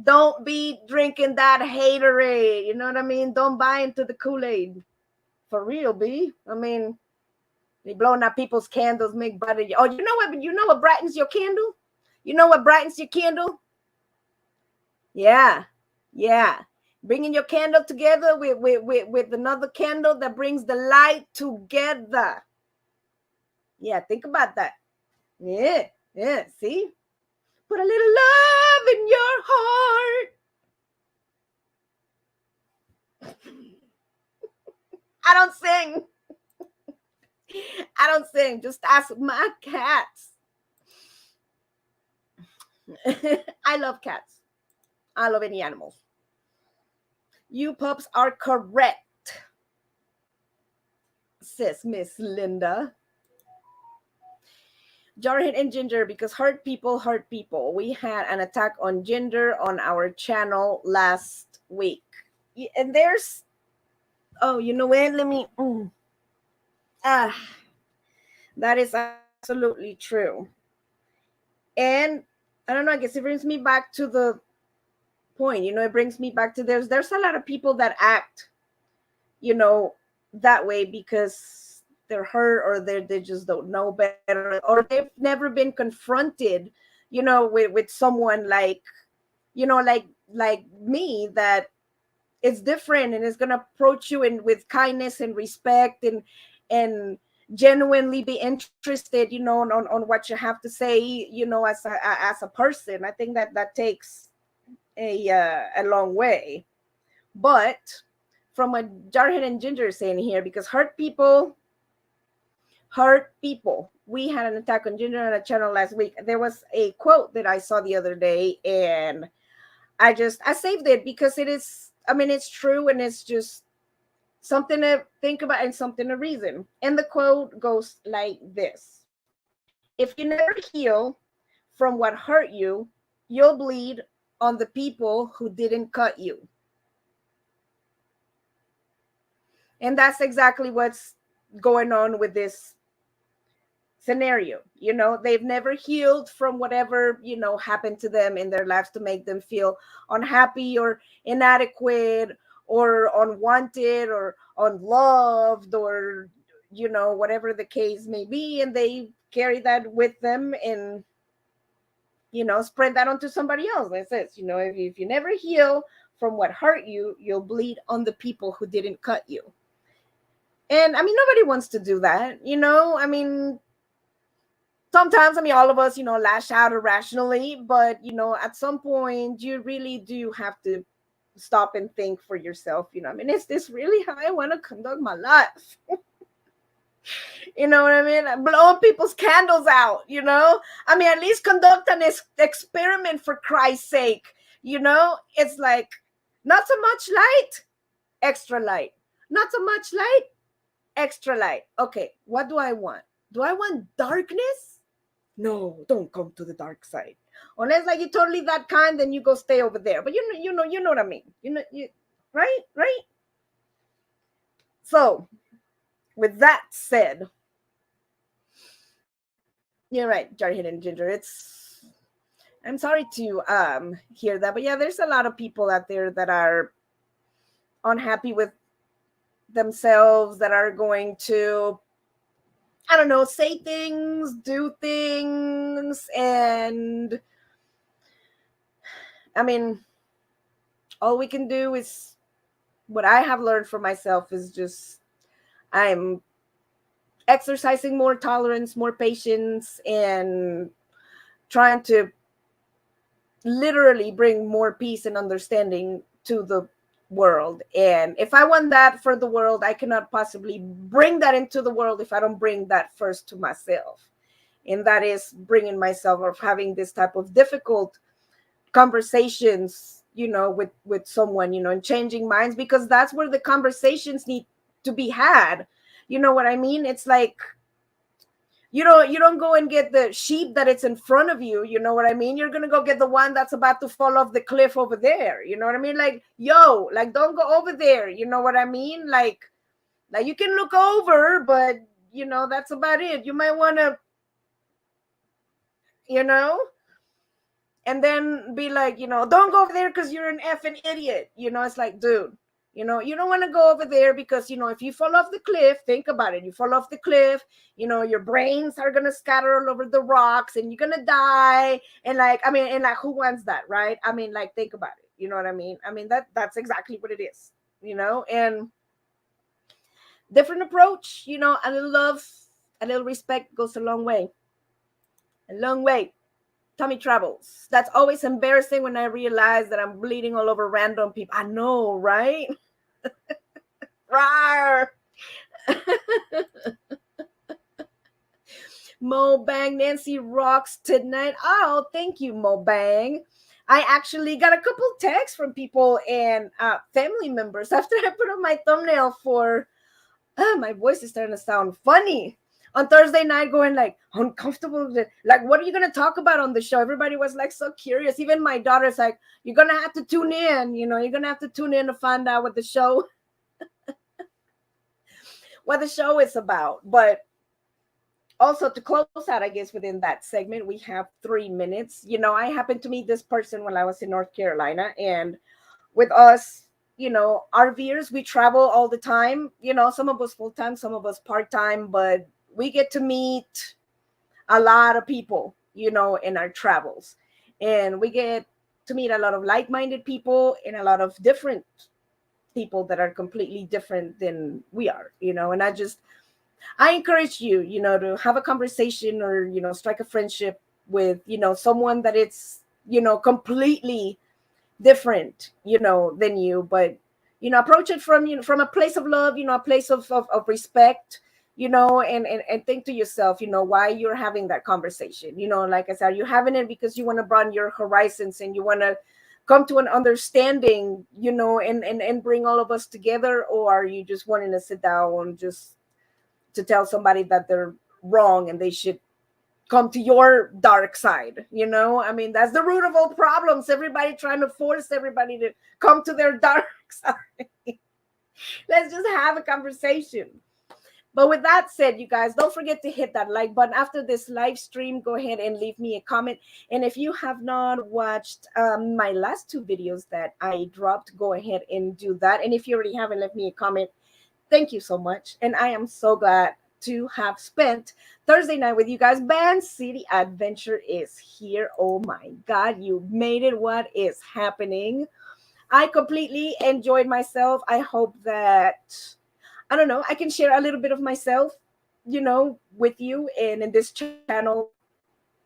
S1: Don't be drinking that haterade. You know what I mean? Don't buy into the Kool-Aid. For real, B. I mean, they blowing out people's candles, make brighter. Oh, you know what brightens your candle? You know what brightens your candle? Yeah. Bringing your candle together with another candle that brings the light together. Yeah, think about that. Yeah, see? Put a little love in your heart. I don't sing. Just ask my cats. I love cats. I love any animals. You pups are correct, says Miss Linda. Jarhead and Ginger, because hurt people hurt people. We had an attack on Ginger on our channel last week. And there's, oh, you know what? Let me, that is absolutely true. And I don't know, I guess it brings me back to the point, it brings me back to there's a lot of people that act, that way because they're hurt or they just don't know better, or they've never been confronted, with someone like, like me, that it's different and is going to approach you with kindness and respect and genuinely be interested, on what you have to say, as a person. I think that takes a long way. But from what Jarhead and Ginger is saying here, because hurt people. We had an attack on Ginger on a channel last week. There was a quote that I saw the other day, and I saved it because it is, I mean, it's true, and it's just something to think about and something to reason. And the quote goes like this: if you never heal from what hurt you, you'll bleed on the people who didn't cut you. And that's exactly what's going on with this scenario. They've never healed from whatever, happened to them in their lives to make them feel unhappy or inadequate or unwanted or unloved or, whatever the case may be. And they carry that with them and, spread that onto somebody else. It says, if you never heal from what hurt you, you'll bleed on the people who didn't cut you. And I mean, nobody wants to do that. I mean, sometimes, I mean, all of us, lash out irrationally, but, at some point you really do have to stop and think for yourself. I mean, is this really how I want to conduct my life? You know what I mean? Blowing people's candles out, you know? I mean, at least conduct an experiment for Christ's sake. You know? It's like, not so much light, extra light. Not so much light, extra light. Okay, what do I want? Do I want darkness? No, don't come to the dark side. Unless like you totally that kind, then you go stay over there. But you know what I mean. Right? So, with that said, you're right, Jarhead and Ginger. I'm sorry to hear that, but yeah, there's a lot of people out there that are unhappy with themselves, that are going to, I don't know, say things, do things, and I mean, all we can do is, what I have learned for myself is just, I'm exercising more tolerance, more patience, and trying to literally bring more peace and understanding to the world. And if I want that for the world, I cannot possibly bring that into the world if I don't bring that first to myself. And that is bringing myself, or having this type of difficult conversations, you know, with someone, you know, and changing minds, because that's where the conversations need to be had. You know what I mean? It's like, you don't go and get the sheep that it's in front of you. You know what I mean? You're gonna go get the one that's about to fall off the cliff over there. You know what I mean? Like, yo, like, don't go over there. You know what I mean? Like you can look over, but you know, that's about it. You might want to, you know, and then be like, you know, don't go over there because you're an effing idiot. You know, it's like, dude, you know, you don't want to go over there because, you know, if you fall off the cliff, think about it. You fall off the cliff, you know, your brains are going to scatter all over the rocks and you're going to die. And like, I mean, and like, who wants that, right? I mean, like, think about it. You know what I mean? I mean, that's exactly what it is, you know, and different approach, you know, a little love, a little respect goes a long way. A long way. Tummy troubles. That's always embarrassing when I realize that I'm bleeding all over random people. I know, right? Rawr. Mo Bang, Nancy rocks tonight. Oh, thank you, Mo Bang. I actually got a couple texts from people and family members after I put on my thumbnail for, my voice is starting to sound funny. On Thursday night, going like uncomfortable, like, what are you gonna talk about on the show? Everybody was like so curious. Even my daughter's like, you're gonna have to tune in, you know, you're gonna have to tune in to find out what the show is about. But also, to close out, I guess, within that segment, we have 3 minutes. You know, I happened to meet this person when I was in North Carolina, and with us, you know, RVers, we travel all the time, you know, some of us full-time, some of us part-time, but we get to meet a lot of people, you know, in our travels. And we get to meet a lot of like-minded people and a lot of different people that are completely different than we are, you know. And I encourage you, you know, to have a conversation or, you know, strike a friendship with, you know, someone that it's, you know, completely different, you know, than you, but, you know, approach it from, you know, from a place of love, you know, a place of respect, you know, and think to yourself, you know, why you're having that conversation. You know, like I said, you're having it because you want to broaden your horizons and you want to come to an understanding, you know, and bring all of us together, or are you just wanting to sit down just to tell somebody that they're wrong and they should come to your dark side? You know, I mean, that's the root of all problems. Everybody trying to force everybody to come to their dark side. Let's just have a conversation. But with that said, you guys, don't forget to hit that like button after this live stream. Go ahead and leave me a comment. And if you have not watched my last 2 videos that I dropped, go ahead and do that. And if you already haven't left me a comment, thank you so much. And I am so glad to have spent Thursday night with you guys. Band City Adventure is here. Oh my God, you made it. What is happening? I completely enjoyed myself. I hope that, I don't know, I can share a little bit of myself, you know, with you. And in this channel,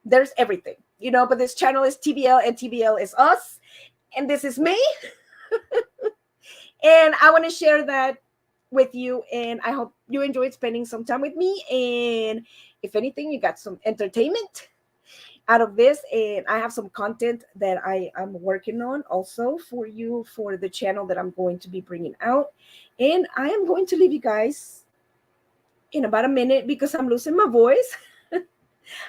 S1: there's everything, you know, but this channel is TBL and TBL is us. And this is me. And I want to share that with you, and I hope you enjoyed spending some time with me. And if anything, you got some entertainment out of this, and I have some content that I am working on also for you for the channel that I'm going to be bringing out. And I am going to leave you guys in about a minute because I'm losing my voice.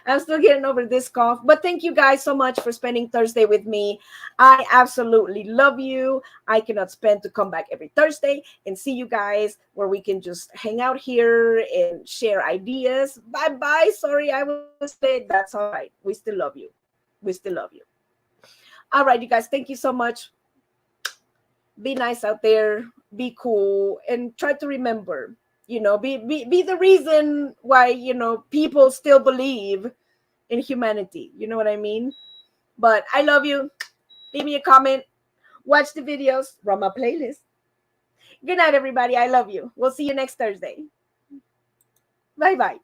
S1: I'm still getting over this cough. But thank you guys so much for spending Thursday with me. I absolutely love you. I cannot spend to come back every Thursday and see you guys where we can just hang out here and share ideas. Bye bye. Sorry, I was late. That's all right. We still love you. We still love you. All right, you guys. Thank you so much. Be nice out there. Be cool. And try to remember, be the reason why, people still believe in humanity. You know what I mean? But I love you. Leave me a comment. Watch the videos. Run my playlist. Good night, everybody. I love you. We'll see you next Thursday. Bye bye.